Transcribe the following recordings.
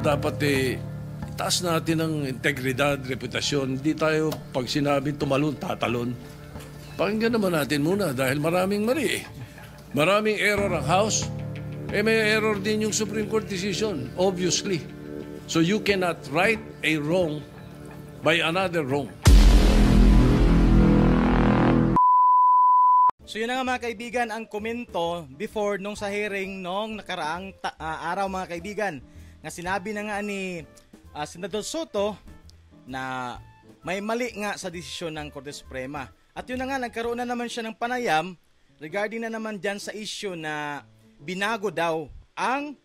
dapat itaas natin ang integridad, reputasyon. Hindi tayo pag sinabing tumalon, tatalon. Pakinggan naman natin muna dahil maraming mali. Maraming error ang House. May error din yung Supreme Court decision, obviously. So you cannot right a wrong by another wrong. So yun na nga mga kaibigan ang komento before nung sa hearing nung nakaraang araw mga kaibigan. Nga sinabi na nga ni Senador Soto na may mali nga sa desisyon ng Korte Suprema. At yun na nga nagkaroon na naman siya ng panayam regarding na naman dyan sa issue na binago daw ang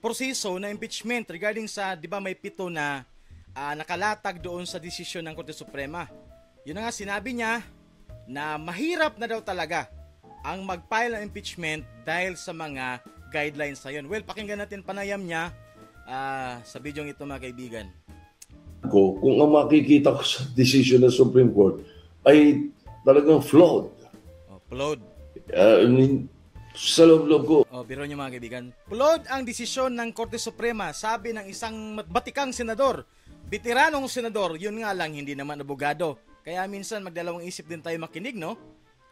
proseso na impeachment regarding sa, di ba may 7 na nakalatag doon sa desisyon ng Korte Suprema. Yun na nga sinabi niya na mahirap na daw talaga ang mag-file ng impeachment dahil sa mga guidelines na yun. Well, pakinggan natin panayam niya sa video ito mga kaibigan. Kung ang makikita ko sa decision ng Supreme Court ay talagang flawed. Flawed. Sa loob-loob ko. Biro niyo mga kaibigan. Flawed ang desisyon ng Korte Suprema, sabi ng isang batikang senador. Veteranong senador, yun nga lang hindi naman abogado. Kaya minsan magdalawang isip din tayo makinig, no?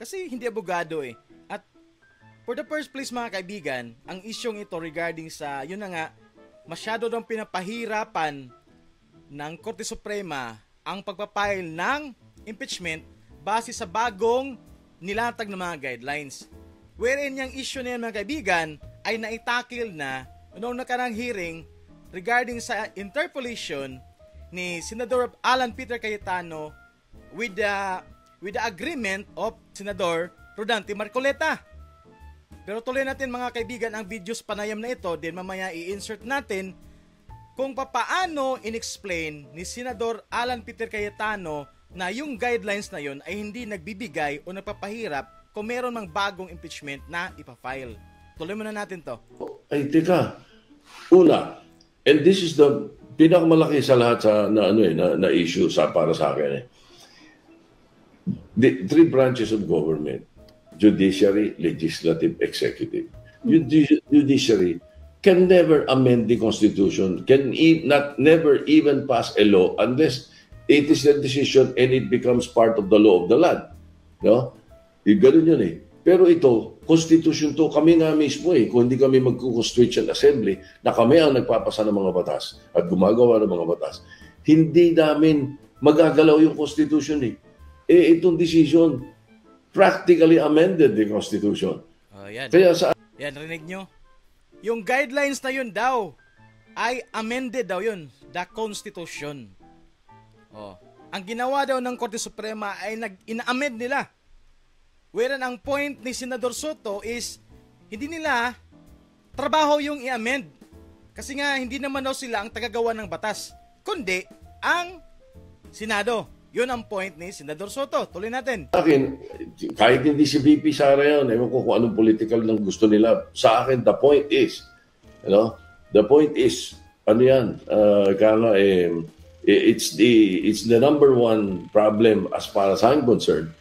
Kasi hindi abogado eh. At for the first place mga kaibigan, ang isyong ito regarding sa, yun na nga, masyado daw pinapahirapan ng Korte Suprema ang pagpapile ng impeachment base sa bagong nilatag ng mga guidelines. Wherein yung issue na yan mga kaibigan ay naitakil na noong nakarang hearing regarding sa interpolation ni Senador Alan Peter Cayetano with the agreement of Senador Rodante Marcoleta. Pero tuloy natin mga kaibigan ang videos panayam na ito, then mamaya i-insert natin kung papaano in-explain ni Senador Alan Peter Cayetano na yung guidelines na yun ay hindi nagbibigay o nagpapahirap kung meron mang bagong impeachment na ipafile. Tuloy muna natin to. Ay, teka. Una, and this is the pinakamalaki sa lahat sa na issue para sa akin. The 3 branches of government, judiciary, legislative, executive. Judiciary can never amend the Constitution, never even pass a law unless it is a decision and it becomes part of the law of the land. No? Ganun yun eh. Pero ito, Constitution to, kami nga mismo kung hindi kami mag-Constitution Assembly, na kami ang nagpapasa ng mga batas at gumagawa ng mga batas, hindi namin magagalaw yung Constitution itong decision practically amended the Constitution. Yan. Kaya yan, rinig nyo? Yung guidelines na yun daw ay amended daw yun, the Constitution. Ang ginawa daw ng Korte Suprema ay ina-amend nila. Wherein ang point ni Senador Soto is hindi nila trabaho yung i-amend. Kasi nga hindi naman daw sila ang tagagawa ng batas, kundi ang Senado. Yun ang point ni Senador Soto. Tuloy natin. Sa akin, kahit hindi si VP Sara yun, ewan ko kung anong political ng gusto nila. Sa akin, the point is, it's the number one problem as far as I'm concerned.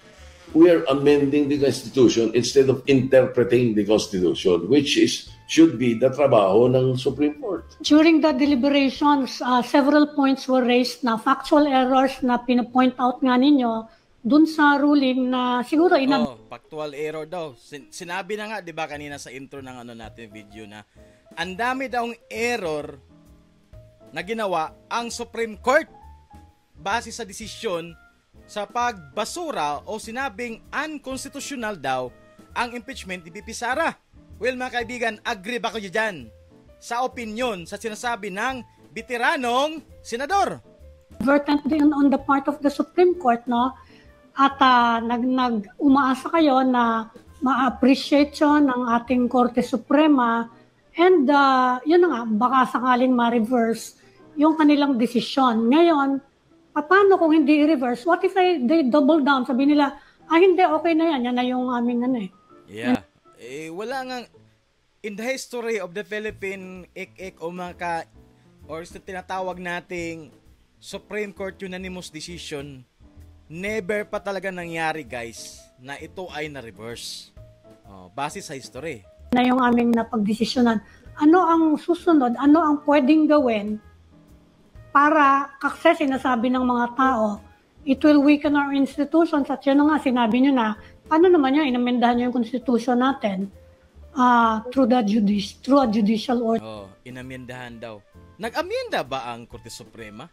We are amending the Constitution instead of interpreting the Constitution, which should be the trabaho ng Supreme Court. During the deliberations, several points were raised na factual errors na pinapoint out nga ninyo dun sa ruling na siguro factual error daw. Sinabi na nga, di ba kanina sa intro ng natin video na ang dami daw error na ginawa ang Supreme Court base sa desisyon sa pagbasura o sinabing unconstitutional daw ang impeachment ni VP Sara. Well mga kaibigan, agree ba kayo dyan sa opinion, sa sinasabi ng veteranong senador? Advertent din on the part of the Supreme Court, no? At umaasa kayo na ma-appreciate yun ng ating Korte Suprema and yun na nga, baka sakaling ma-reverse yung kanilang desisyon. Ngayon, paano kung hindi i-reverse? What if they double down? Sabi nila, hindi, okay na yan. Yan na yung aming Yeah. Wala nga, in the history of the Philippine or sa tinatawag nating Supreme Court unanimous decision, never pa talaga nangyari guys na ito ay na-reverse. Base sa history. Na yung aming napagdesisyonan. ano ang susunod, ano ang pwedeng gawin para, kasi sinasabi ng mga tao, it will weaken our institutions at yun nga, sinabi nyo na, paano naman yun, inamendahan nyo yung constitution natin through a judicial order. Oh, inamendahan daw. Nag-amenda ba ang Korte Suprema?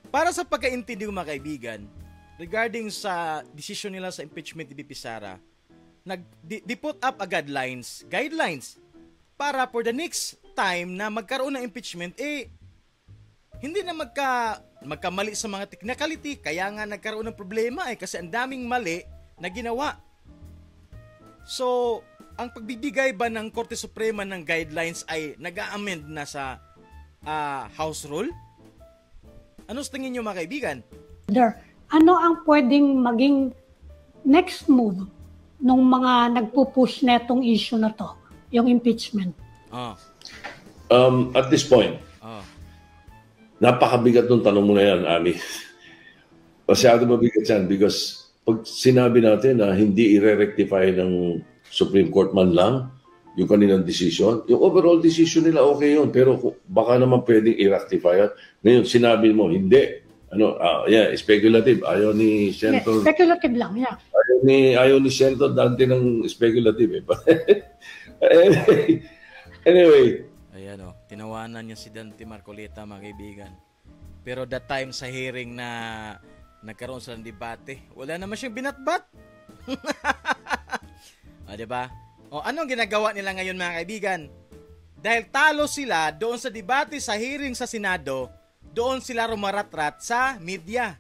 Para sa pagkaintindi ko mga kaibigan, regarding sa decision nila sa impeachment ni BP Sara, di put up a guidelines para for the next time na magkaroon ng impeachment, hindi na magkamali sa mga technicality, kaya nga nagkaroon ng problema kasi ang daming mali na ginawa. So, ang pagbibigay ba ng Korte Suprema ng guidelines ay nag-a-amend na sa House Rule? Ano sa tingin nyo mga kaibigan? Ano ang pwedeng maging next move nung mga nagpo-push netong issue na to, yung impeachment? At this point, napakabigat ng tanong mo na yan, Ami. Masyado mabigat yan because pag sinabi natin na hindi i-rectify ng Supreme Court man lang yung kanilang decision, yung overall decision nila okay yun, pero baka naman pwedeng i-rectify yan. Ngayon, sinabi mo, hindi. Speculative. Ayaw ni Senator... Speculative lang, yeah. Ayaw ni Senator Dante ng speculative. Anyway. Ayan tinawanan niya si Dante Marcoleta mga kaibigan. Pero that time sa hearing na nagkaroon sila ng debate, wala naman siyang binatbat. Diba? Anong ginagawa nila ngayon mga kaibigan? Dahil talo sila doon sa debate sa hearing sa Senado, doon sila rumaratrat sa media.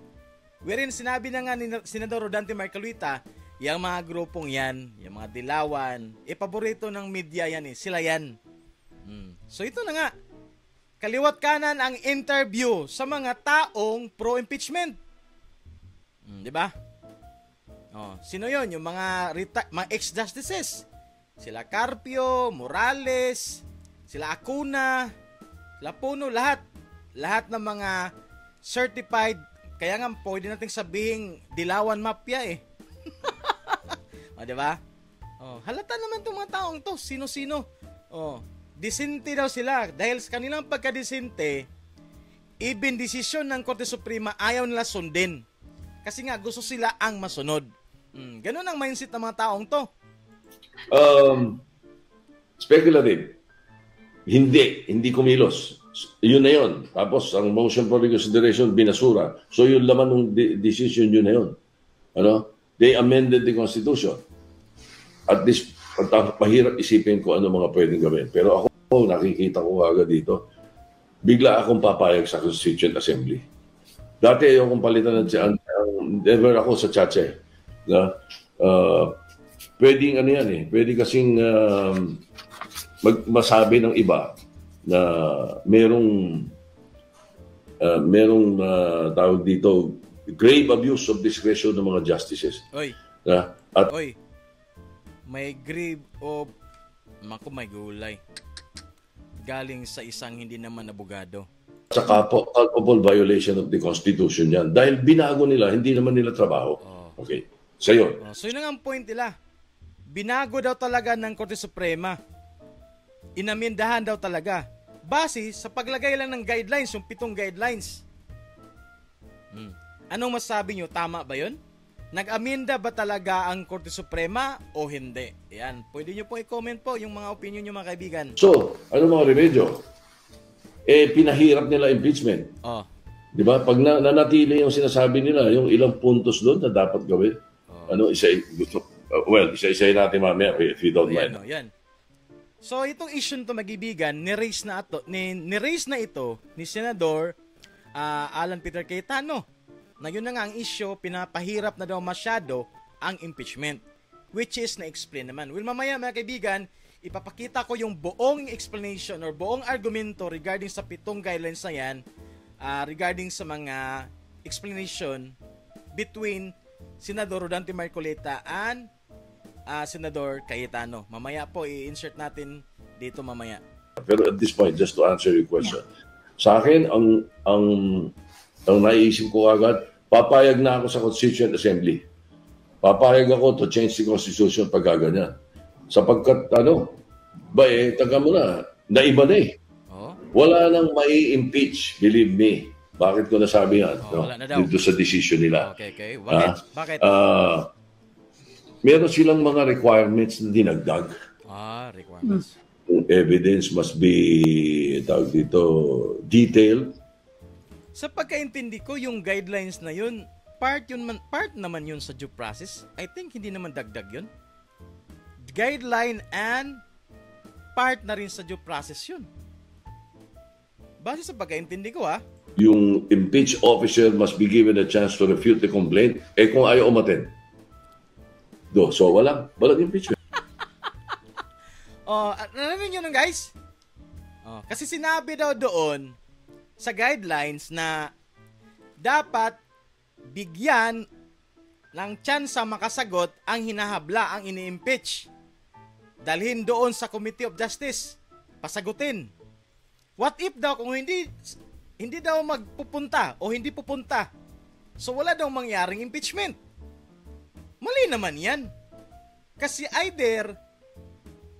Wherein sinabi na nga ni Senador Dante Marcoleta, yung mga grupong yan, yung mga dilawan, paborito ng media yan sila yan. So ito na nga, kaliwat kanan ang interview sa mga taong pro-impeachment. Diba? Sino yon? Yung mga ex-justices. Sila Carpio, Morales, sila Acuna, sila Puno, lahat. Lahat ng mga certified, kaya nga pwede nating sabihing dilawan mafia diba? Halata naman itong mga taong to, sino-sino. Disente daw sila. Dahil sa kanilang pagkadisente, even desisyon ng Korte Suprema ayaw nila sundin. Kasi nga gusto sila ang masunod. Ganun ang mindset ng mga taong to. Speculative. Hindi kumilos. Yun na yun. Tapos ang motion for reconsideration binasura. So yung laman ng decision yun na yun. They amended the Constitution. At this, mahirap isipin ko ano mga pwedeng gawin. Pero ako, nakikita ko agad dito, bigla akong papayag sa Constituent Assembly. Dati ayokong palitan never ako sa Chache. Pwedeng pwede kasing masabi ng iba na merong tawag dito, grave abuse of discretion ng mga justices. May grave of may gulay galing sa isang hindi naman abogado. Sa culpable violation of the Constitution yan. Dahil binago nila, hindi naman nila trabaho. Okay. So yun. So yun ang point nila. Binago daw talaga ng Korte Suprema. Inamendahan daw talaga. Base sa paglagay lang ng guidelines, yung 7 guidelines. Anong masabi nyo? Tama ba yun? Nag-amenda ba talaga ang Korte Suprema o hindi? Yan. Pwede nyo po i-comment po yung mga opinion nyo mga kaibigan. So, ano mga remedyo? Pinahirap nila impeachment. Di ba? Pag nanatili yung sinasabi nila, yung ilang puntos doon na dapat gawin. Isa-isa natin mamaya if you don't mind. Yan. So, itong issue to mag-ibigan, ni-raise na ito ni Senador Alan Peter Cayetano. Na yun na nga ang issue, pinapahirap na daw masyado ang impeachment. Which is na-explain naman. Well, mamaya mga kaibigan, ipapakita ko yung buong explanation or buong argumento regarding sa 7 guidelines na yan, regarding sa mga explanation between Senador Dante Marcoleta and Senador Cayetano. Mamaya po, i-insert natin dito mamaya. Pero at this point, just to answer your question, sa akin, ang naiisip ko agad, papayag na ako sa Constituent Assembly. Papayag ako to change the Constitution pag gaganyan. Sapagkat, taga mo na, na iba na eh. Oh. Wala nang mai-impeach, believe me. Bakit ko nasabi yan? Wala na daw. Dito sa decision nila. Okay. Bakit? Meron silang mga requirements na dinagdag. Requirements. Evidence must be, tawag dito, detailed. Sa pagkaintindi ko, yung guidelines na yun, part naman yun sa due process. I think hindi naman dagdag yun. Guideline and part na rin sa due process yun. Base sa pagkaintindi ko, Yung impeached officer must be given a chance to refute the complaint. Kung ayaw umattend. So walang impeachment. Narinig nyo nun, guys? Kasi sinabi daw doon sa guidelines na dapat bigyan ng tsansa makasagot ang hinahabla, ang ini-impeach. Dalhin doon sa Committee of Justice. Pasagutin. What if daw kung hindi daw magpupunta o hindi pupunta? So wala daw mangyaring impeachment. Mali naman yan. Kasi either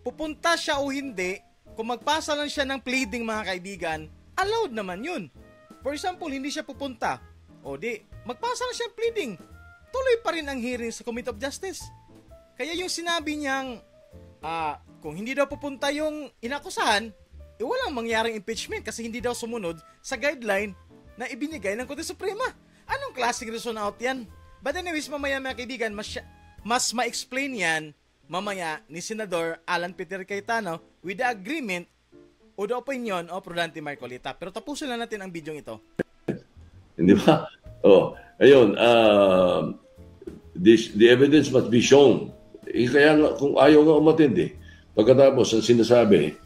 pupunta siya o hindi, kung magpasa lang siya ng pleading, mga kaibigan, allowed naman yun. For example, hindi siya pupunta. O di, magpasa lang siya ng pleading. Tuloy pa rin ang hearing sa Committee of Justice. Kaya yung sinabi niyang, kung hindi daw pupunta yung inakusahan, walang mangyaring impeachment kasi hindi daw sumunod sa guideline na ibinigay ng Korte Suprema. Anong klaseng reason out yan? But anyways, mamaya mga kaibigan, mas ma-explain yan mamaya ni Senador Alan Peter Cayetano with the agreement o the opinion of Rodante Marcolita. Pero tapusin lang natin ang video ito. Hindi ba? Ayun. The evidence must be shown. Kaya nga, kung ayaw nga umatindi, pagkatapos ang sinasabi,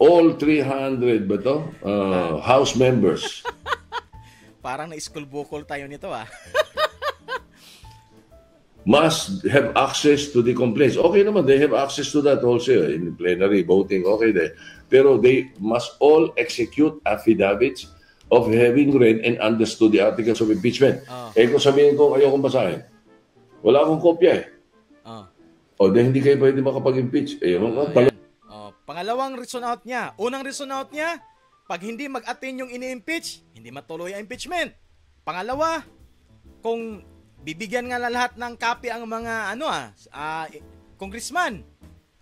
all 300 ba to? House members. Parang na-school bukol tayo nito must have access to the complaints. Okay naman, they have access to that also in plenary voting. Okay there. Pero they must all execute affidavits of having read and understood the articles of impeachment. Kung sabihin ko, ayaw kong basahin, wala akong kopya dahil hindi kayo pwede makapag-impeach. Pangalawang reason out niya. Unang reason out niya, pag hindi mag-attend yung ini-impeach, hindi matuloy ang impeachment. Pangalawa, kung bibigyan nga lahat ng copy ang mga congressman.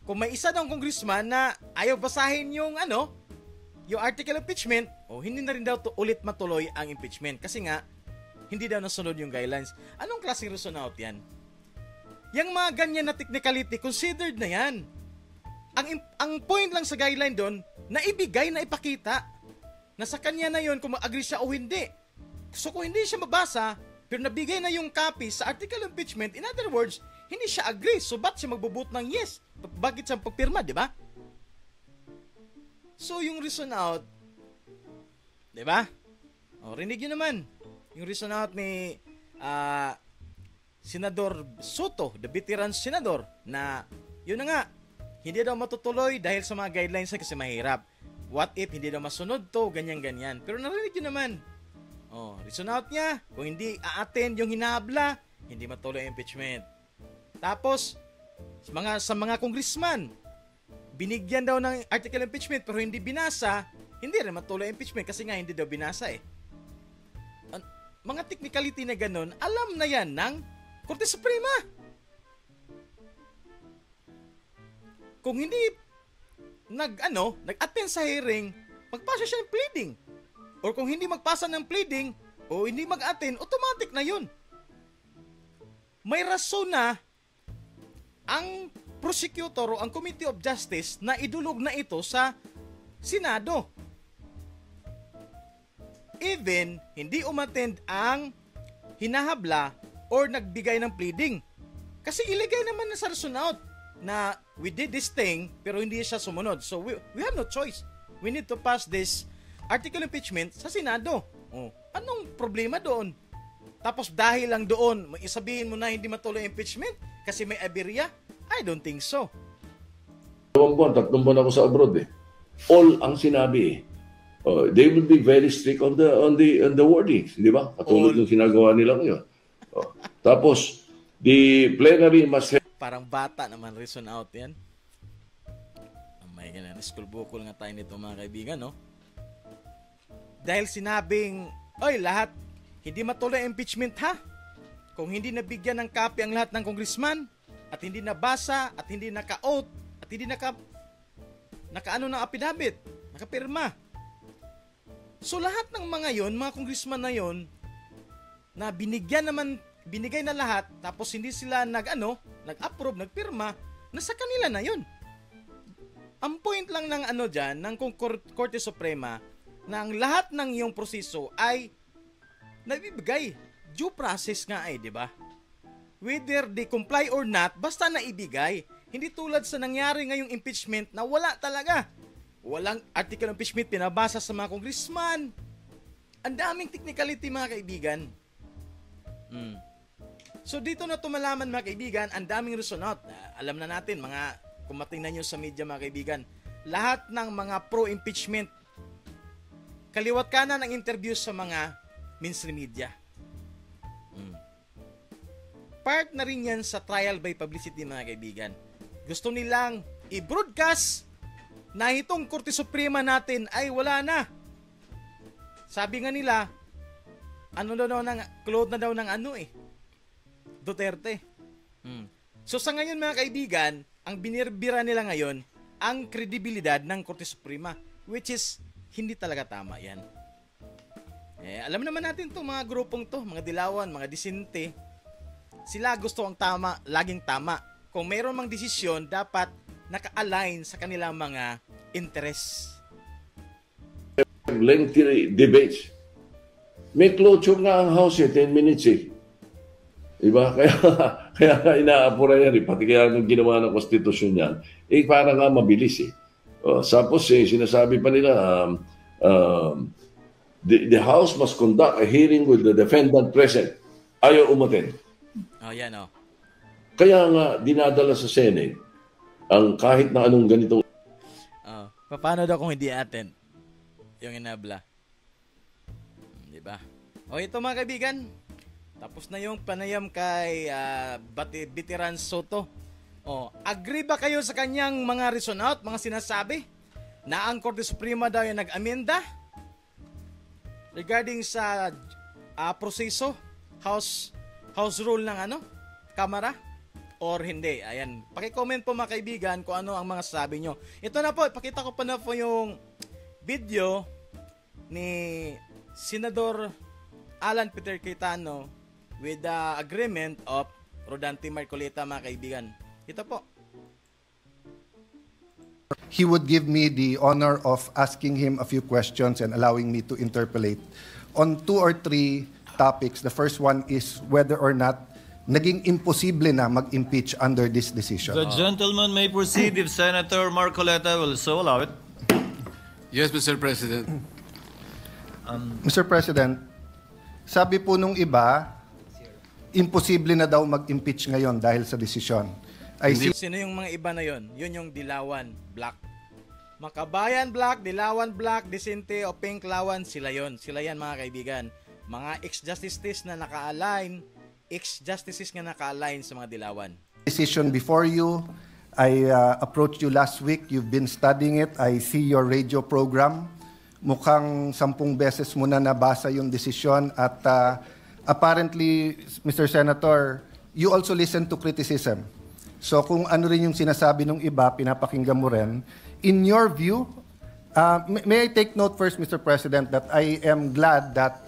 Kung may isa daw congressman na ayaw basahin yung yung article of impeachment, hindi na rin daw ulit matuloy ang impeachment kasi nga hindi daw nasunod yung guidelines. Anong klaseng reason out yan? Yang mga ganyan na technicality, considered na yan. Ang point lang sa guideline doon, na ibigay, na ipakita, na sa kanya na yon kung mag-agree siya o hindi. So kung hindi siya mabasa, pero nabigay na yung copy sa article of impeachment, in other words, hindi siya agree. So ba't siya magbubut ng yes? Bakit siya pagpirma, di ba? So yung reason out, di ba? Rinig yun naman. Yung reason out ni Senador Soto, the veteran senador, na yun na nga, hindi daw matutuloy dahil sa mga guidelines kasi mahirap. What if hindi daw masunod to, ganyan-ganyan. Pero narinig yun naman. Reason out niya, kung hindi a-attend yung hinahabla, hindi matuloy ang impeachment. Tapos, sa mga congressman, binigyan daw ng article of impeachment pero hindi binasa, hindi rin matuloy ang impeachment kasi nga hindi daw binasa Mga technicality na ganun, alam na yan ng Korte Suprema. Kung hindi nag-attend sa hearing, magpasa siya ng pleading. Or kung hindi magpasa ng pleading o hindi mag-attend, automatic na yun. May rason na ang prosecutor o ang Committee of Justice na idulog na ito sa Senado. Even hindi umattend ang hinahabla or nagbigay ng pleading. Kasi iligay naman na sa reason out na we did this thing pero hindi siya sumunod. So we have no choice. We need to pass this article impeachment sa Senado. Anong problema doon? Tapos dahil lang doon, isabihin mo na hindi matuloy impeachment kasi may aberya? I don't think so. 2 buwan, 3 buwan ako sa abroad All ang sinabi they will be very strict on the wordings, di ba? Katulad ng ginagawa nila ngayon. Tapos the plenary must have... Parang bata naman reason out yan. ganun. School bukol nga tayo nito mga kaibigan, no? Dahil sinabing, oy, lahat, hindi matuloy ang impeachment, ha? Kung hindi nabigyan ng copy ang lahat ng congressman, at hindi nabasa, at hindi naka-oath, at hindi naka-ano ng affidavit, nakapirma. So lahat ng mga yon, mga congressman na yon, na binigay na lahat, tapos hindi sila nag-approve, nagpirma, nasa kanila na yon. Ang point lang ng dyan, ng Korte Suprema, na ang lahat ng iyong proseso ay nabibigay. Due process nga di ba? Whether they comply or not, basta naibigay. Hindi tulad sa nangyari ngayong impeachment na wala talaga. Walang article of impeachment pinabasa sa mga congressman. Ang daming technicality mga kaibigan. So dito na tumalaman mga kaibigan, ang daming reason out. Alam na natin, kung matingnan nyo sa media mga kaibigan, lahat ng mga pro-impeachment, kaliwat kanan ang interview sa mga mainstream media. Part na rin yan sa trial by publicity mga kaibigan. Gusto nilang i-broadcast na itong Korte Suprema natin ay wala na. Sabi nga nila, clone na daw ng Duterte. So sa ngayon mga kaibigan, ang binirbira nila ngayon, ang kredibilidad ng Korte Suprema, which is hindi talaga tama yan. Alam naman natin itong mga grupong to, mga dilawan, mga disente, sila gusto ang tama, laging tama. Kung mayroon mang desisyon, dapat naka-align sa kanilang mga interests. Lengthy debates. May closure nga ang House 10 minutes Diba? Kaya inaapura yan pati kaya nung ginawa ng konstitusyon yan, para nga mabilis Tapos sinasabi pa nila, the House must conduct a hearing with the defendant present. Ayaw umaten. Yan Kaya nga dinadala sa Senate ang kahit na anong ganitong paano daw kung hindi attend yung inabla? Diba? Ito mga kaibigan, tapos na yung panayam kay Veteran Soto. Agree ba kayo sa kanyang mga reason out, mga sinasabi na ang Korte Suprema daw yung nag-amenda regarding sa proseso, House rule ng Kamara? Or hindi? Ayan. Paki-comment po mga kaibigan kung ano ang mga sabi nyo. Ito na po, ipakita ko pa na po yung video ni Senador Alan Peter Cayetano with the agreement of Rodante Marcoleta mga kaibigan. Ito po. He would give me the honor of asking him a few questions and allowing me to interpolate on 2 or 3 topics. The first one is whether or not naging imposible na mag-impeach under this decision. The gentleman may proceed if Senator Marcoleta will so allow it. Yes, Mr. President. Mr. President, sabi po nung iba, imposible na daw mag-impeach ngayon dahil sa desisyon. Sino yung mga iba na yon? Yun yung Dilawan, Black. Makabayan, Black, Dilawan, Black, Disente o Pink Lawan, sila yon. Sila yan mga kaibigan. Mga ex-justices na naka-align, ex-justices nga naka-align sa mga Dilawan. Decision before you, I approached you last week. You've been studying it. I see your radio program. Mukhang 10 beses mo na nabasa yung desisyon at apparently, Mr. Senator, you also listen to criticism. So kung ano rin yung sinasabi ng iba, pinapakinggan mo rin. In your view, may I take note first, Mr. President, that I am glad that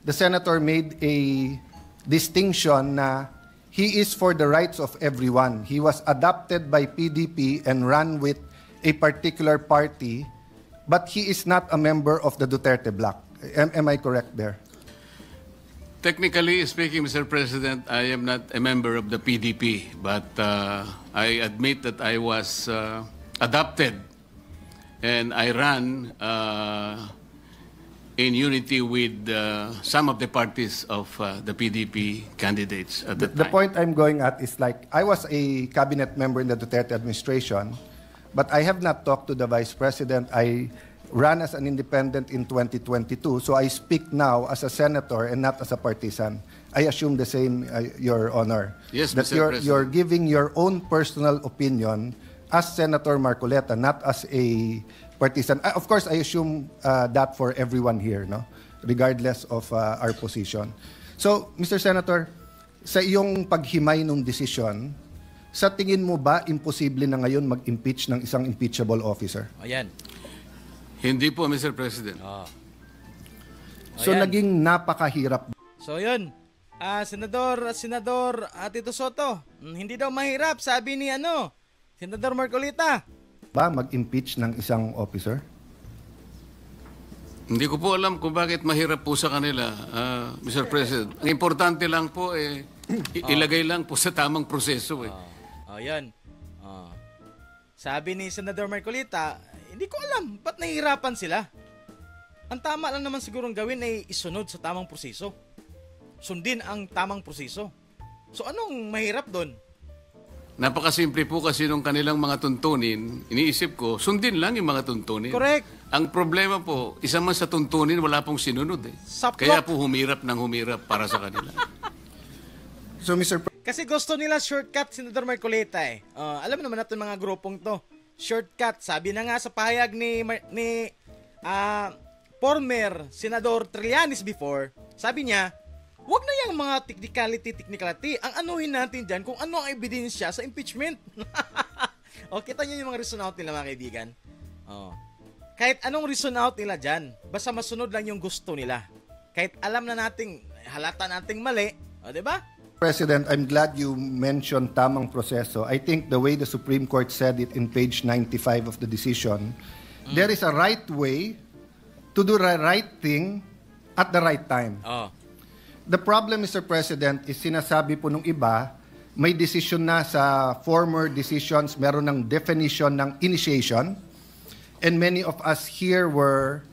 the Senator made a distinction na he is for the rights of everyone. He was adopted by PDP and ran with a particular party, but he is not a member of the Duterte Bloc. Am I correct there? Technically speaking, Mr. President, I am not a member of the PDP, but I admit that I was adopted and I ran in unity with some of the parties of the PDP candidates at the time. The point I'm going at is like, I was a cabinet member in the Duterte administration, but I have not talked to the Vice President. I ran as an independent in 2022, so I speak now as a senator and not as a partisan. I assume the same, Your Honor. Yes, that Mr. President. you're giving your own personal opinion as Senator Marcoleta, not as a partisan. Of course, I assume that for everyone here, no? Regardless of our position. So, Mr. Senator, sa iyong paghimay ng desisyon, sa tingin mo ba imposible na ngayon mag-impeach ng isang impeachable officer? Ayan. Hindi po, Mr. President. So, Ayan. naging napakahirap So yun, Senador Tito Soto, hindi daw mahirap, sabi ni Senador Marcolita. ba mag-impeach ng isang officer? Hindi ko po alam kung bakit mahirap po sa kanila, Mr. President. Ang importante lang po, ilagay lang po sa tamang proseso. Ayan. Sabi ni Senador Marcolita, hindi ko alam, ba't nahihirapan sila? Ang tama lang naman sigurong gawin ay isunod sa tamang proseso. Sundin ang tamang proseso. So anong mahirap doon? Napakasimple po kasi nung kanilang mga tuntunin, iniisip ko, sundin lang yung mga tuntunin. Correct. Ang problema po, isa man sa tuntunin, wala pong sinunod eh. Saplot. Kaya po humirap para sa kanila. So, Mr. Kasi gusto nila shortcut, Senador Marcolita eh. Alam naman natin mga grupong to. Shortcut. Sabi na nga sa pahayag ni former Senador Trillanes before, sabi niya, wag na yung mga technicality. Ang anuhin natin dyan kung ano ang ebidensya sa impeachment. O, kita nyo yung mga reason out nila, mga kaibigan. Kahit anong reason out nila dyan, basta masunod lang yung gusto nila. Kahit alam na nating, halata nating mali, diba? President, I'm glad you mentioned tamang proseso. I think the way the Supreme Court said it in page 95 of the decision, there is a right way to do the right thing at the right time. The problem, Mr. President, is sinasabi po nung iba, may decision na sa former decisions, meron ng definition ng initiation, and many of us here were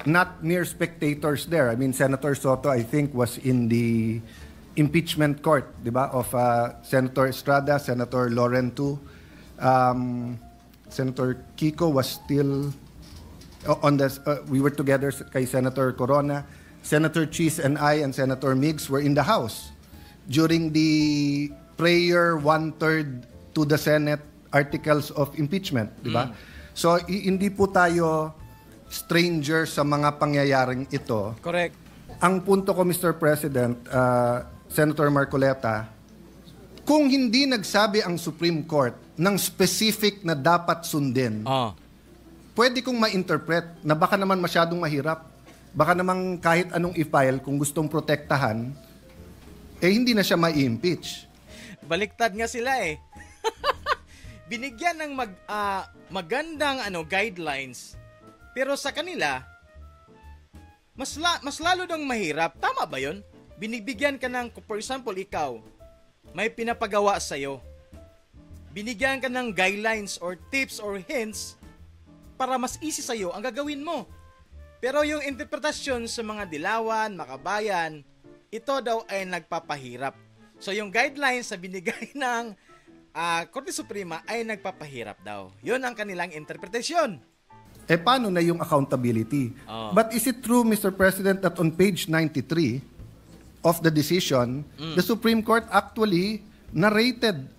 not mere spectators there. I mean, Senator Soto, I think, was in the impeachment court, di ba, of Senator Estrada, Senator Laurentu. Senator Kiko was still on this. We were together kay Senator Corona. Senator Cheese and I and Senator Miggs were in the House during the prayer 1/3 to the Senate articles of impeachment, di ba? So, hindi po tayo stranger sa mga pangyayaring ito. Correct. Ang punto ko, Mr. President, Senator Marcoleta, kung hindi nagsabi ang Supreme Court ng specific na dapat sundin, pwede kong ma-interpret na baka naman masyadong mahirap. Baka naman kahit anong i-file, kung gustong protektahan, hindi na siya ma-impeach. Baliktad nga sila eh. Binigyan ng magandang guidelines, pero sa kanila, mas lalo dang mahirap. Tama ba yun? Binibigyan ka ng, for example, ikaw, may pinapagawa sa'yo. Binigyan ka ng guidelines or tips or hints para mas easy sa'yo ang gagawin mo. Pero yung interpretasyon sa mga dilawan, makabayan, ito daw ay nagpapahirap. So yung guidelines na binigay ng Korte Suprema ay nagpapahirap daw. Yun ang kanilang interpretasyon. Paano na yung accountability? But is it true, Mr. President, that on page 93 of the decision, the Supreme Court actually narrated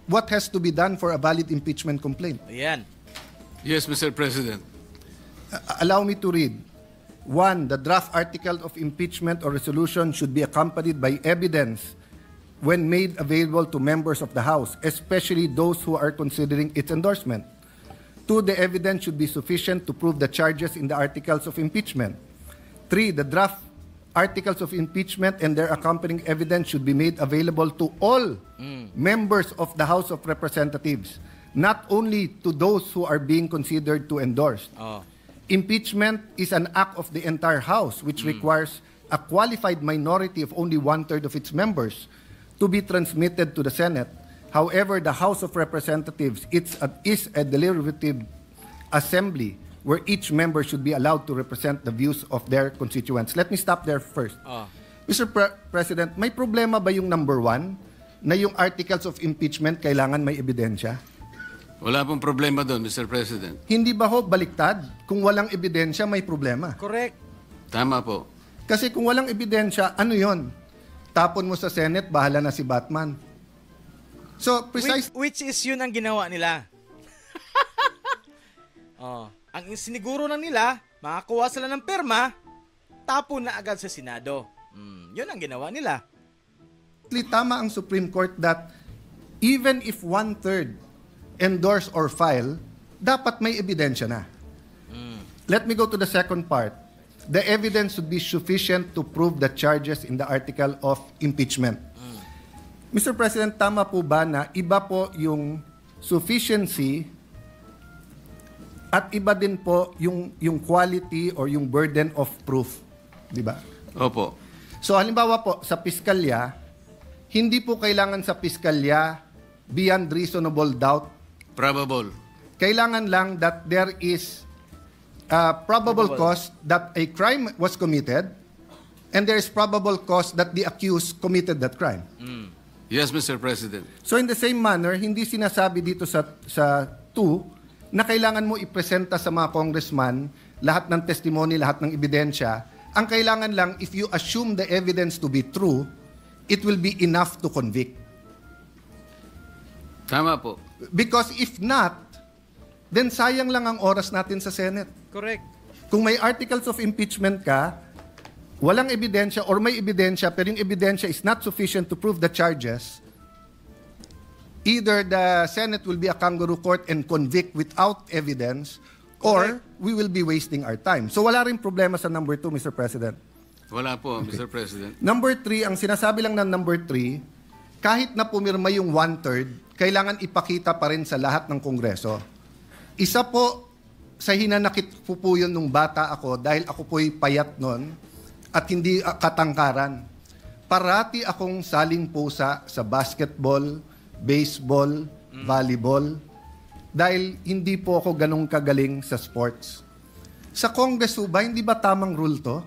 what has to be done for a valid impeachment complaint? Ayan. Yes, Mr. President. Allow me to read. 1, the draft article of impeachment or resolution should be accompanied by evidence when made available to members of the House, especially those who are considering its endorsement. 2, the evidence should be sufficient to prove the charges in the articles of impeachment. 3, the draft articles of impeachment and their accompanying evidence should be made available to all members of the House of Representatives, not only to those who are being considered to endorse. Impeachment is an act of the entire House, which requires a qualified minority of only 1/3 of its members to be transmitted to the Senate. However, the House of Representatives is a deliberative assembly where each member should be allowed to represent the views of their constituents. Let me stop there first. Mr. President, may problema ba yung number 1 na yung articles of impeachment kailangan may ebidensya? Wala pong problema doon, Mr. President. Hindi ba ho baliktad? Kung walang ebidensya, may problema. Correct. Tama po. Kasi kung walang ebidensya, ano yon? Tapon mo sa Senate, bahala na si Batman. So, precise... Which is yun ang ginawa nila. Ang siniguro lang nila, makakuha sila ng perma, tapon na agad sa Senado. Yun ang ginawa nila. Tama ang Supreme Court that even if 1/3 endorse or file, dapat may ebidensya na. Let me go to the second part. The evidence should be sufficient to prove the charges in the article of impeachment. Mr. President, tama po ba na iba po yung sufficiency at iba din po yung quality or yung burden of proof? Di ba? Opo. So halimbawa po, sa piskalya, hindi po kailangan sa piskalya beyond reasonable doubt. Probable. Kailangan lang that there is probable cause that a crime was committed and there is probable cause that the accused committed that crime. Yes, Mr. President. So in the same manner, hindi sinasabi dito sa 2 na kailangan mo ipresenta sa mga congressman lahat ng testimony, lahat ng ebidensya. Ang kailangan lang, if you assume the evidence to be true, it will be enough to convict. Tama po. Because if not, then sayang lang ang oras natin sa Senate. Correct. Kung may articles of impeachment ka, walang ebidensya or may ebidensya pero yung ebidensya is not sufficient to prove the charges, either the Senate will be a kangaroo court and convict without evidence or we will be wasting our time. So wala rin problema sa number 2, Mr. President. Wala po, Mr. President. Number 3, ang sinasabi lang ng number 3, kahit na pumirma yung 1/3, kailangan ipakita pa rin sa lahat ng Kongreso. Isa po sa hinanakit po yun nung bata ako dahil ako po'y payat nun at hindi katangkaran. Parati akong saling pusa sa basketball, baseball, volleyball dahil hindi po ako ganong kagaling sa sports. Sa Congress ba, hindi ba tamang rule to?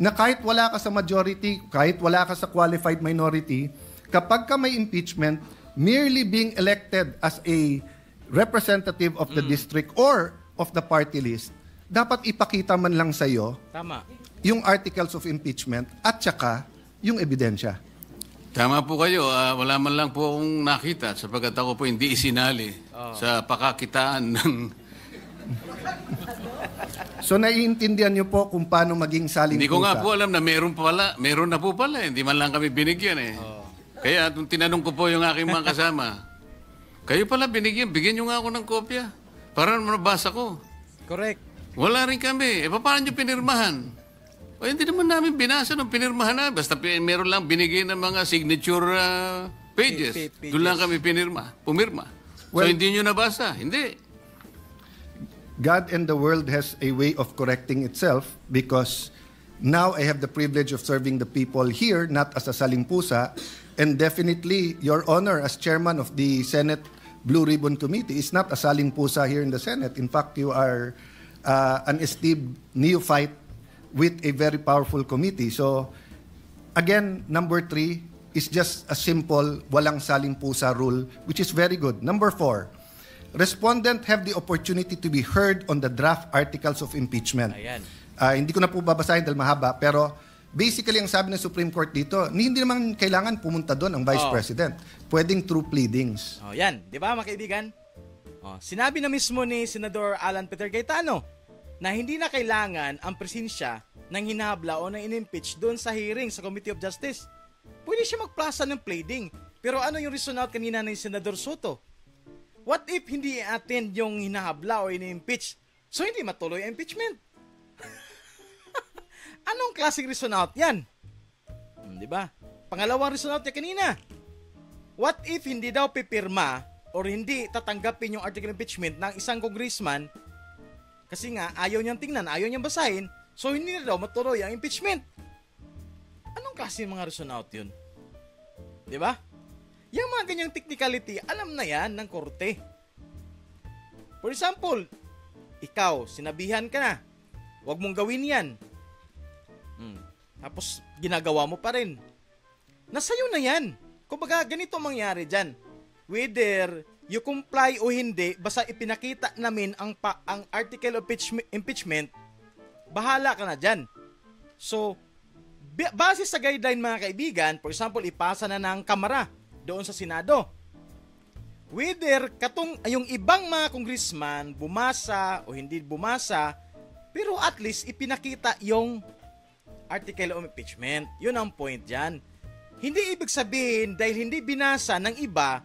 Na kahit wala ka sa majority, kahit wala ka sa qualified minority, kapag ka may impeachment, merely being elected as a representative of the district or of the party list, dapat ipakita man lang sa iyo Tama. yung articles of impeachment at saka yung ebidensya. Tama po kayo. Wala man lang po akong nakita sapagkat ako po hindi isinali sa pakakitaan ng... So naiintindihan niyo po kung paano maging saling Hindi ko nga pusa. po alam na meron na po pala. Hindi man lang kami binigyan eh. Kaya nung tinanong ko po yung aking mga kasama, kayo pala bigyan nyo nga ako ng kopya. Para mabasa ko. Correct. Wala rin kami. Paano nyo pinirmahan? O hindi naman namin binasa nung pinirmahan na. Basta meron lang binigay ng mga signature pages. Pages. Doon lang kami pumirma. So Well, hindi nyo nabasa? Hindi. God and the world has a way of correcting itself because now I have the privilege of serving the people here, not as a saling-pusa, and definitely, Your Honor, as chairman of the Senate Blue Ribbon Committee, is not a saling-pusa here in the Senate. In fact, you are an esteemed neophyte with a very powerful committee. So, again, number 3 is just a simple walang saling-pusa rule, which is very good. Number 4, respondent have the opportunity to be heard on the draft articles of impeachment. Ayan. Hindi ko na po babasahin dahil mahaba, pero basically ang sabi ng Supreme Court dito, hindi naman kailangan pumunta doon ang Vice President. Pwedeng through pleadings. Yan. Di ba, mga kaibigan? Sinabi na mismo ni Senador Alan Peter Cayetano na hindi na kailangan ang presensya ng hinahabla o ng in-impeach doon sa hearing sa Committee of Justice. Pwede siya magplasa ng pleading. Pero ano yung reason out kanina ng Senador Soto? What if hindi i-attend yung hinahabla o in-impeach? So hindi matuloy ang impeachment. Anong klaseng reason out yan? Di ba? Pangalawang reason out niya kanina. What if hindi daw pipirma or hindi tatanggapin yung article of impeachment ng isang congressman kasi nga ayaw niyang tingnan, ayaw niyang basahin, so hindi na daw matuloy ang impeachment. Anong klaseng mga reason out yun? Di ba? Yung mga ganyang technicality, alam na yan ng korte. For example, ikaw, sinabihan ka na, huwag mong gawin yan. Tapos, ginagawa mo pa rin. Nasa'yo na yan. Kumbaga, ganito mangyari dyan. Whether you comply o hindi, basta ipinakita namin ang article of impeachment, bahala ka na dyan. So, base sa guideline mga kaibigan, for example, ipasa na ng Kamara doon sa Senado. Whether yung ibang mga congressman bumasa o hindi bumasa, pero at least ipinakita yung article of impeachment. Yun ang point dyan. Hindi ibig sabihin dahil hindi binasa ng iba,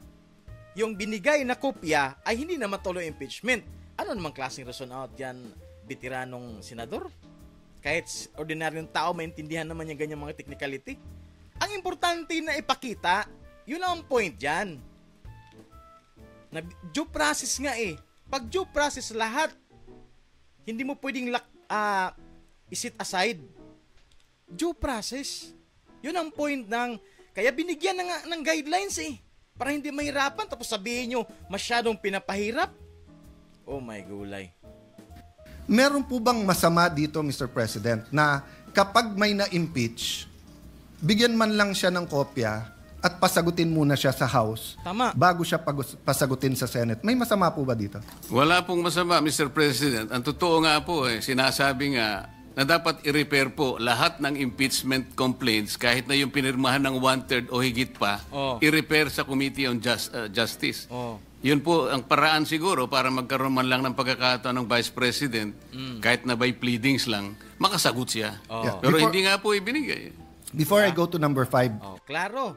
yung binigay na kopya ay hindi na matuloy impeachment. Ano namang klaseng reason out yan, bitiranong senador? Kahit ordinaryong tao, maintindihan naman yung ganyang mga technicality. Ang importante na ipakita, yun ang point dyan. Na due process nga eh. Pag due process lahat, hindi mo pwedeng isit aside. Due process. Yun ang point ng, kaya binigyan ng guidelines eh. Para hindi mahirapan, tapos sabihin nyo, masyadong pinapahirap. Oh my gulay. Meron po bang masama dito, Mr. President, na kapag may na-impeach, bigyan man lang siya ng kopya at pasagutin muna siya sa House Tama. bago siya pasagutin sa Senate? May masama po ba dito? Wala pong masama, Mr. President. Ang totoo nga po, sinasabi nga na dapat i-repair po lahat ng impeachment complaints kahit na yung pinirmahan ng 1/3 o higit pa, i-repair sa Committee on Justice. Yun po ang paraan siguro para magkaroon man lang ng pagkakataon ng Vice President, kahit na by pleadings lang, makasagot siya. Yeah. Pero Before- hindi nga po ibinigay. Before I go to number 5, Klaro.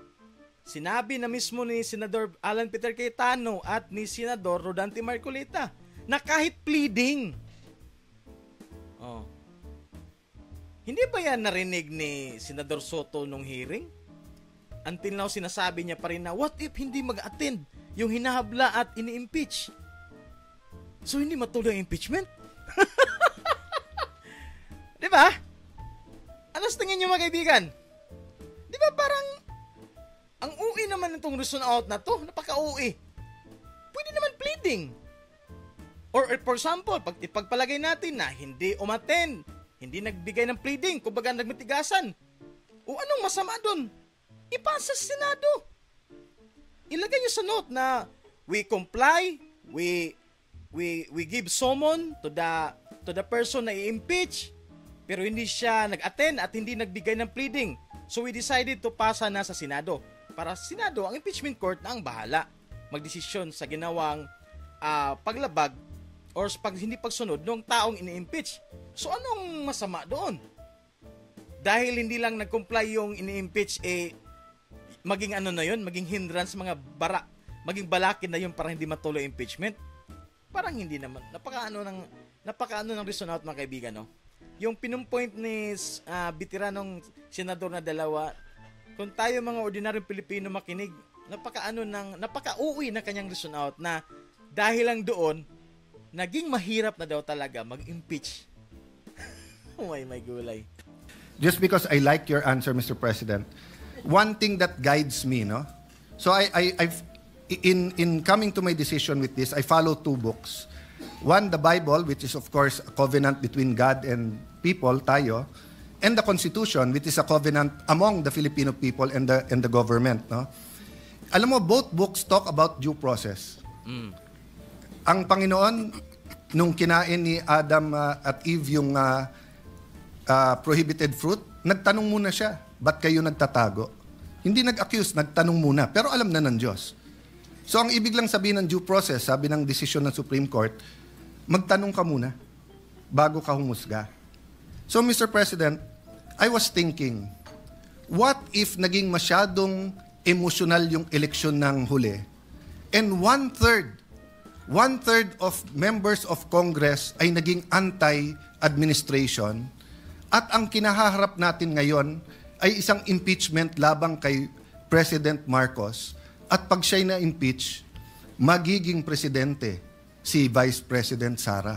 Sinabi na mismo ni Senador Alan Peter Cayetano at ni Senador Rodante Marcolita na kahit pleading. Hindi ba yan narinig ni Senador Soto nung hearing? Until now, sinasabi niya pa rin na, what if hindi mag-attend yung hinahabla at ini-impeach? So, hindi matuloy ang impeachment? Di ba? Ano sa tingin niyo mga kaibigan? Di ba parang ang UI naman itong reason out na to, napaka-UI. Pwede naman pleading. Or for example, pagpalagay natin na hindi umattend, hindi nagbigay ng pleading, kumbaga nagmatigasan. O anong masama doon? Ipasa sa Senado. Ilagay niyo sa note na we comply, we give summon to the person na i-impeach, pero hindi siya nag-attend at hindi nagbigay ng pleading. So we decided to pasa na sa Senado. Para sa Senado, ang impeachment court na ang bahala magdesisyon sa ginawang paglabag or hindi pagsunod ng taong ini-impeach. So anong masama doon? Dahil hindi lang nag-comply yung ini-impeach, maging ano na yun, maging hindrance, maging balakin na yun para hindi matuloy impeachment? Parang hindi naman. Napakaano ng reason out mga kaibigan, no? Yung pinumpoint ni bitiranong senador na dalawa, kung tayo mga ordinaryong Pilipino makinig, napaka-uwi na kanyang reason out na dahil lang doon, naging mahirap na daw talaga mag-impeach. Oh my gulay. just because I like your answer, Mr. President, one thing that guides me, no? So I've in coming to my decision with this, I follow two books. One, the Bible, which is of course a covenant between God and people, tayo, and the Constitution, which is a covenant among the Filipino people and the government, no? Alam mo, both books talk about due process. Ang Panginoon, nung kinain ni Adam at Eve yung prohibited fruit, nagtanong muna siya, ba't kayo nagtatago? Hindi nag-accuse, nagtanong muna, pero alam na ng Diyos. So ang ibig lang sabihin ng due process, sabi ng desisyon ng Supreme Court, magtanong ka muna bago ka humusga. So Mr. President, I was thinking, what if naging masyadong emosyonal yung eleksyon ng huli, and one-third of members of Congress ay naging anti-administration, at ang kinahaharap natin ngayon ay isang impeachment labang kay President Marcos, at pag siya'y na-impeach, magiging presidente si Vice President Sara.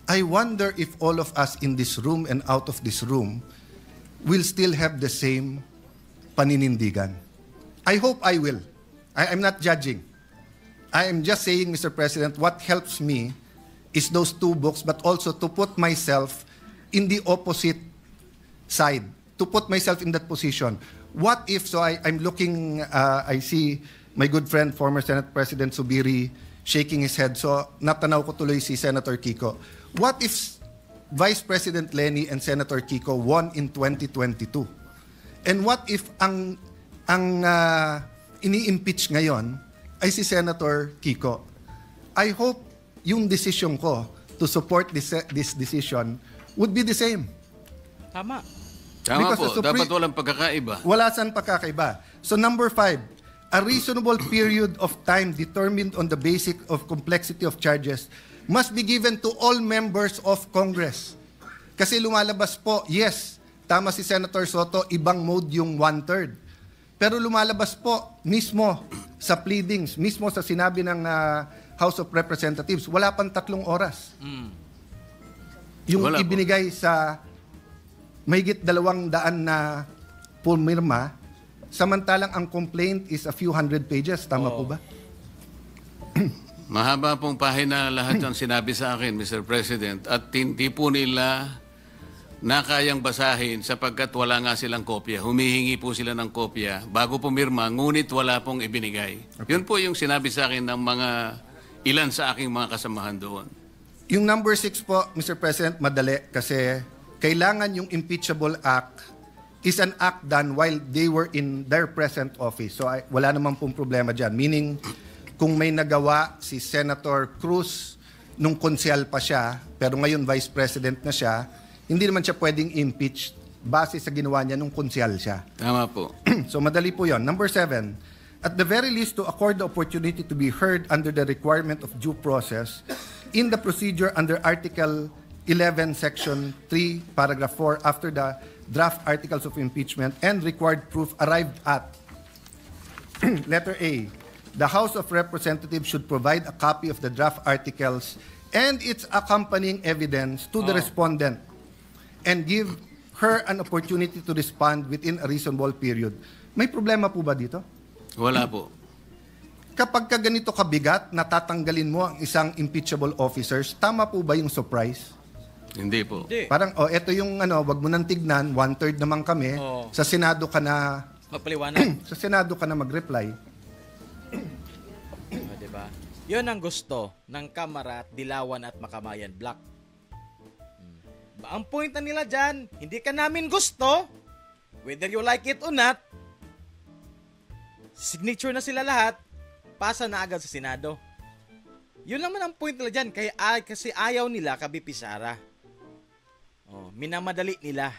I wonder if all of us in this room and out of this room will still have the same paninindigan. I hope I will. I'm not judging. I am just saying, Mr. President, what helps me is those two books, but also to put myself in the opposite side, to put myself in that position. What if, so I'm looking, I see my good friend, former Senate President Zubiri, shaking his head. So natanaw ko tuloy si Senator Kiko. What if Vice President Leni and Senator Kiko won in 2022? And what if ang ini-impeach ngayon ay si Senator Kiko. I hope yung decision ko to support this decision would be the same. Tama. Tama Because po, the Supreme- dapat walang pagkakaiba. Wala saan pagkakaiba. So number 5, a reasonable period of time determined on the basic of complexity of charges must be given to all members of Congress. Kasi lumalabas po, yes, tama si Senator Soto, ibang mode yung 1/3. Pero lumalabas po mismo sa pleadings, mismo sa sinabi ng House of Representatives, wala pang 3 oras. Yung Wala po. ibinigay sa mahigit 200 na pumirma, samantalang ang complaint is a few hundred pages. Tama po ba? Mahaba pong pahina lahat ang sinabi sa akin, Mr. President, at hindi po nila nakayang basahin sapagkat wala nga silang kopya. Humihingi po sila ng kopya bago pumirma, ngunit wala pong ibinigay. Yun po yung sinabi sa akin ng mga ilan sa aking mga kasamahan doon. Yung number 6 po, Mr. President, madali kasi kailangan yung impeachable act is an act done while they were in their present office. So wala naman pong problema dyan. Meaning, kung may nagawa si Senator Cruz nung konsyal pa siya, pero ngayon Vice President na siya, hindi naman siya pwedeng impeach base sa ginawa niya nung konsyal siya. Tama po. So madali po yon. Number 7, at the very least to accord the opportunity to be heard under the requirement of due process in the procedure under Article 11, Section 3, Paragraph 4, after the draft articles of impeachment and required proof arrived at. Letter A, the House of Representatives should provide a copy of the draft articles and its accompanying evidence to the respondent and give her an opportunity to respond within a reasonable period. May problema po ba dito? Wala po. Kapag ka ganito kabigat, natatanggalin mo ang isang impeachable officers, tama po ba yung surprise? Hindi po. Hindi. Parang, eto yung wag mo nang tignan, 1/3 naman kami, sa Senado ka na, Magpaliwanag. sa Senado ka na mag-reply. Diba? Yun ang gusto ng Kamara at Dilawan at Makabayan Black. Ang point na nila dyan, hindi ka namin gusto, whether you like it or not, signature na sila lahat, pasa na agad sa Senado. Yun naman ang point nila dyan, kasi ayaw nila kabipi Sara. Minamadali nila.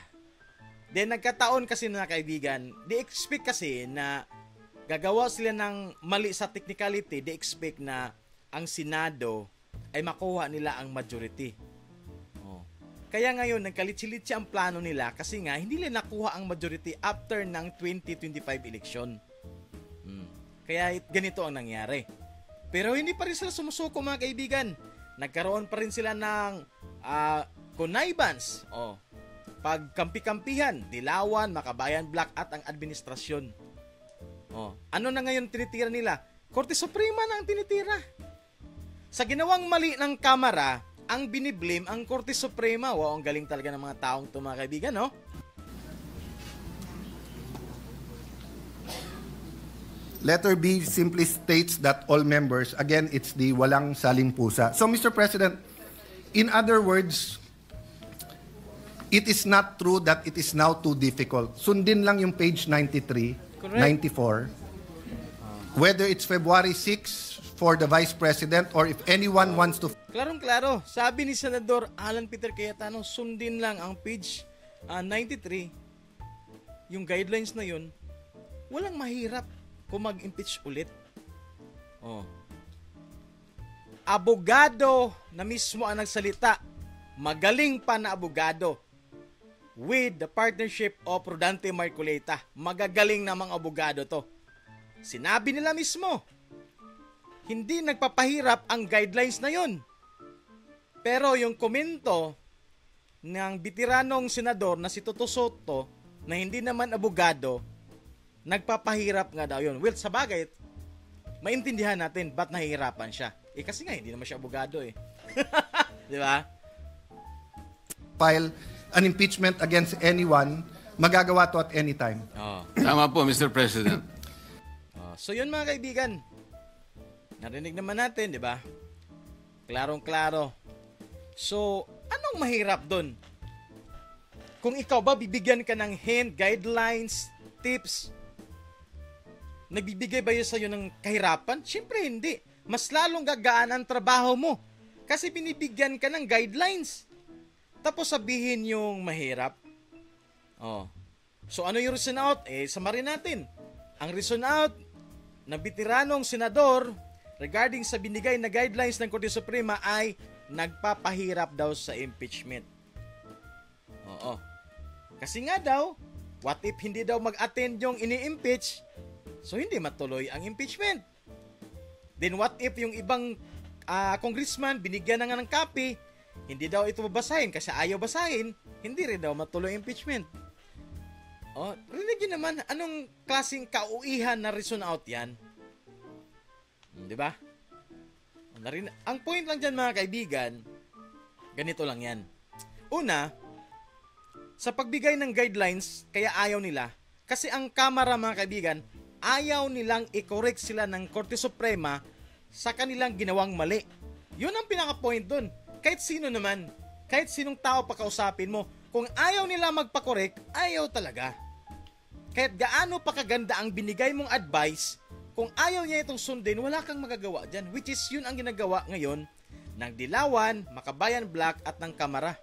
Then nagkataon kasi na kaibigan, they expect kasi na gagawa sila ng mali sa technicality, they expect na ang Senado ay makuha nila ang majority. Kaya ngayon, nagkalitsi-litsi ang plano nila kasi nga, hindi nila nakuha ang majority after ng 2025 election. Kaya ganito ang nangyari. Pero hindi pa rin sila sumusuko mga kaibigan. Nagkaroon pa rin sila ng connivance. Pagkampi-kampihan, Dilawan, Makabayan Black at ang administrasyon. Ano na ngayon tinitira nila? Korte Suprema na ang tinitira. Sa ginawang mali ng Kamara, ang biniblame ang Korte Suprema. Wow, ang galing talaga ng mga taong ito mga kaibigan, no? Letter B simply states that all members, again, it's the walang saling pusa. So, Mr. President, in other words, it is not true that it is now too difficult. Sundin lang yung page 93, Correct. 94. Whether it's February 6 for the Vice President or if anyone wants to... Klarong-klaro, sabi ni Senador Alan Peter Cayetano, sundin lang ang page 93, yung guidelines na yun, walang mahirap kung mag-impeach ulit. Abogado na mismo ang nagsalita, magaling pa na abogado, with the partnership of Rodante Marcoleta. Magagaling na mga abogado to. Sinabi nila mismo, hindi nagpapahirap ang guidelines na yun. Pero yung komento ng bitiranong senador na si Toto Soto na hindi naman abogado, nagpapahirap nga daw yun. Well, sa bagay, maintindihan natin ba't nahihirapan siya. Kasi nga, hindi naman siya abogado eh. Di ba? file an impeachment against anyone, magagawa to at any time. Tama po, Mr. President. So yun mga kaibigan, narinig naman natin, di ba? Klarong-klaro. So, anong mahirap dun? Kung ikaw ba bibigyan ka ng hint, guidelines, tips, Nagbibigay ba yun sa'yo ng kahirapan? Siyempre hindi. Mas lalong gagaan ang trabaho mo. Kasi binibigyan ka ng guidelines. Tapos sabihin yung mahirap. Oh. So ano yung reason out? Samarin natin. Ang reason out ng bitiranong senador regarding sa binigay na guidelines ng Korte Suprema ay nagpapahirap daw sa impeachment. Oo. Kasi nga daw, what if hindi daw mag-attend yung ini-impeach? So hindi matuloy ang impeachment. Then what if yung ibang congressman binigyan na nga ng copy, hindi daw ito babasahin kasi ayaw basahin, hindi rin daw matuloy impeachment. Oh, rinig yun naman, anong klaseng kauihan na reason out yan? Di ba? Ang point lang dyan mga kaibigan, ganito lang yan. Una, sa pagbigay ng guidelines, kaya ayaw nila, kasi ang Kamara mga kaibigan, ayaw nilang i-correct sila ng Korte Suprema sa kanilang ginawang mali. Yun ang pinaka-point dun. Kahit sino naman, kahit sinong tao pakausapin mo, kung ayaw nila magpa-correct, ayaw talaga. Kahit gaano pa kaganda ang binigay mong advice, kung ayaw niya itong sundin, wala kang magagawa dyan. Which is yun ang ginagawa ngayon ng Dilawan, Makabayan Black at ng Kamara.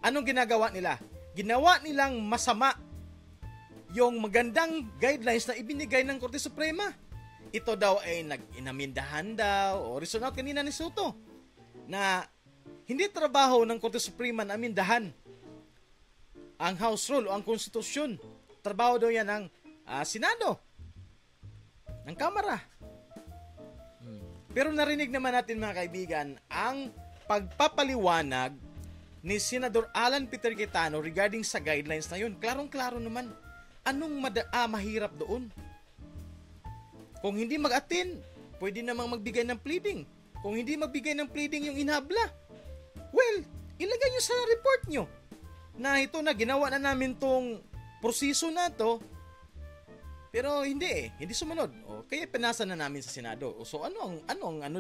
Anong ginagawa nila? Ginawa nilang masama yung magandang guidelines na ibinigay ng Korte Suprema. Ito daw ay inamindahan daw o reason out kanina ni Soto na hindi trabaho ng Korte Suprema na amindahan ang House Rule o ang Konstitusyon. Trabaho daw yan ng Senado, ng Kamara. Pero narinig naman natin mga kaibigan ang pagpapaliwanag ni Senador Alan Peter Cayetano regarding sa guidelines na yun. Klarong-klaro naman. Anong mahirap doon? Kung hindi mag-attend, pwede namang magbigay ng pleading. Kung hindi magbigay ng pleading yung inhabla, well, ilagay nyo sa report nyo na ito na ginawa na namin tong proseso na to, pero hindi sumunod. Kaya pinasa na namin sa Senado. So anong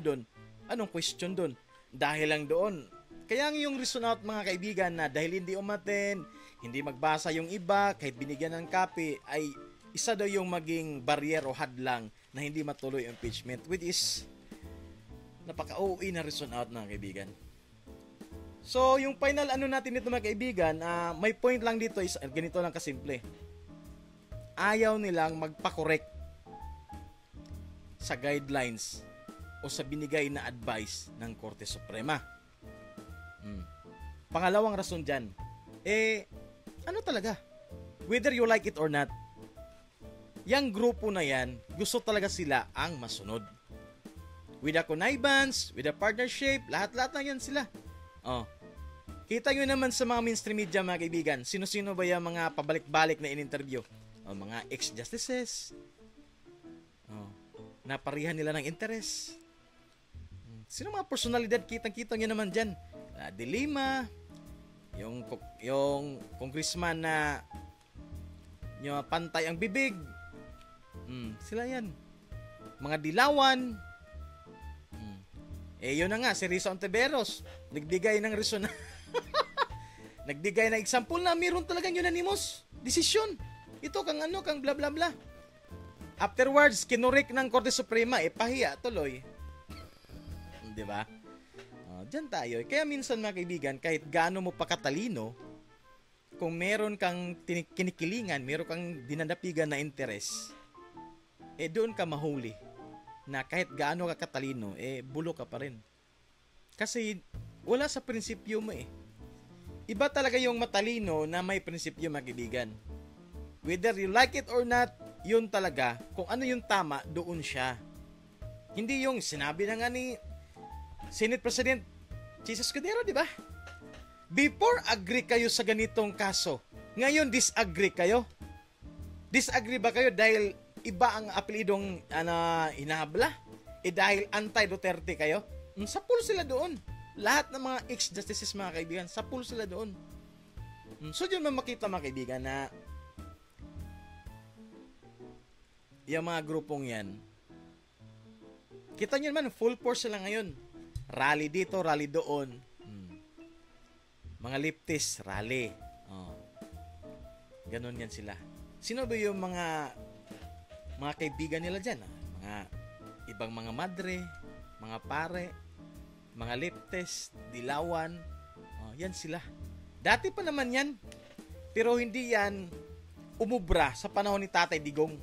doon? Anong question doon? Dahil lang doon. Kaya yung reason out mga kaibigan na dahil hindi umattend, hindi magbasa yung iba, kahit binigyan ng copy, ay isa daw yung maging barrier o hadlang na hindi matuloy ang impeachment, which is napaka-OA na reason out mga kaibigan. So, yung final natin dito mga kaibigan, may point lang dito is ganito lang kasimple. Ayaw nilang magpa-correct sa guidelines o sa binigay na advice ng Korte Suprema. Pangalawang rason dyan, ano talaga? Whether you like it or not, yang grupo na yan, gusto talaga sila ang masunod. With a connivance, with a partnership, lahat-lahat na yan sila. Kita nyo naman sa mga mainstream media mga kaibigan, sino-sino ba yung mga pabalik-balik na in-interview? Mga ex-justices, naparihan nila ng interest. Sino mga personalidad kitang-kita nyo naman dyan? De Lima, yung congressman na pantay ang bibig, sila yan. Mga Dilawan, yun na nga, si Risa Ontiveros, nagbigay ng reason nagbigay ng example na mayroon talagang unanimous decision. Ito kang bla bla bla. Afterwards, kinurek ng Korte Suprema, pahiya tuloy. Di ba? Diyan tayo. Kaya minsan mga kaibigan, kahit gaano mo pakatalino, kung meron kang kinikilingan, meron kang dinadapigan na interes, doon ka mahuli. Na kahit gaano ka katalino, bulo ka pa rin. Kasi wala sa prinsipyo mo Iba talaga yung matalino na may prinsipyo mga kaibigan. Whether you like it or not, yun talaga. Kung ano yung tama, doon siya. Hindi yung sinabi na nga ni Senate President Jesus Cordero, di ba? Before agree kayo sa ganitong kaso, ngayon disagree kayo? Disagree ba kayo dahil iba ang apelidong hinahabla? Dahil anti-Duterte kayo? Sa pool sila doon. Lahat ng mga ex-justices mga kaibigan, sa pool sila doon. So yun makita mga kaibigan na yung mga grupong yan, kita nyo naman, full force sila ngayon. Rally dito, rally doon. Mga leftist, rally. Ganon yan sila. Sino ba yung mga mga kaibigan nila dyan, mga ibang mga madre, mga pare, mga leptes, dilawan, yan sila. Dati pa naman yan, pero hindi yan umubra sa panahon ni Tatay Digong.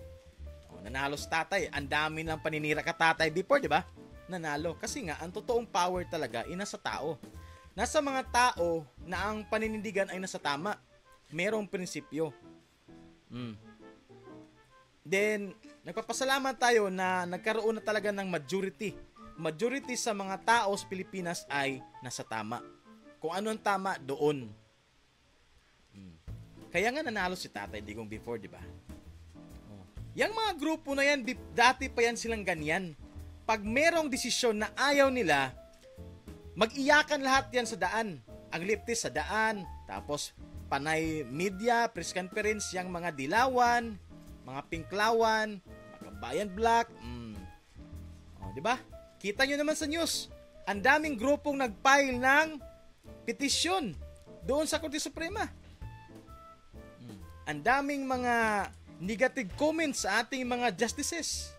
Nanalo si Tatay, ang dami ng paninira ka Tatay before, di ba? Nanalo. Kasi nga, ang totoong power talaga ay nasa tao. Nasa mga tao na ang paninindigan ay nasa tama. Merong prinsipyo. Then, nagpapasalamat tayo na nagkaroon na talaga ng majority. Majority sa mga tao sa Pilipinas ay nasa tama. Kung ano ang tama, doon. Kaya nga nanalo si Tatay Digong before, di ba? Yang mga grupo na yan, dati pa yan silang ganyan. Pag merong desisyon na ayaw nila, mag-iyakan lahat yan sa daan. Ang leftist sa daan, tapos panay media, press conference, yung mga dilawan, mga pinklawan, mga bayan black. Di ba? Kita nyo naman sa news, ang daming grupong nag-file ng petisyon doon sa Korte Suprema. Ang daming mga negative comments sa ating mga justices.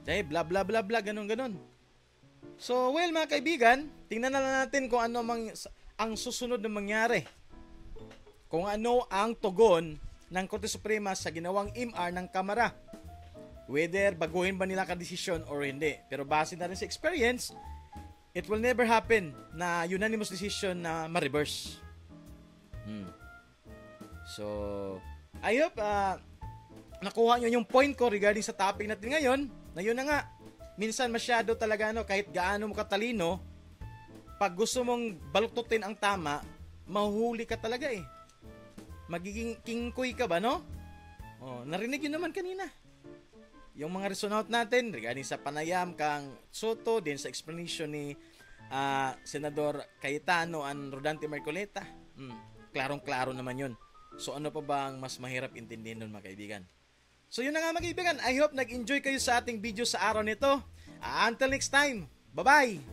Dahil bla bla bla bla, ganun. So, well mga kaibigan, tingnan na lang natin kung ano ang susunod na mangyari. Kung ano ang tugon ng Korte Suprema sa ginawang MR ng Kamara. Whether baguhin ba nila ka-desisyon or hindi. Pero base na rin sa experience, it will never happen na unanimous decision na ma-reverse. So, I hope nakuha nyo yung point ko regarding sa topic natin ngayon. Na yun na nga, minsan masyado talaga kahit gaano mo katalino, pag gusto mong baluktutin ang tama, mahuhuli ka talaga eh. Magiging kingkoy ka ba, no? Narinig yun naman kanina. Yung mga reason out natin regarding sa panayam kang Soto, din sa explanation ni Senador Cayetano and Rodante Marcoleta. Klarong-klaro naman yun. So ano pa ba ang mas mahirap intindihin nun mga kaibigan? So yun na nga mga kaibigan, I hope nag-enjoy kayo sa ating video sa araw nito. Until next time, bye-bye!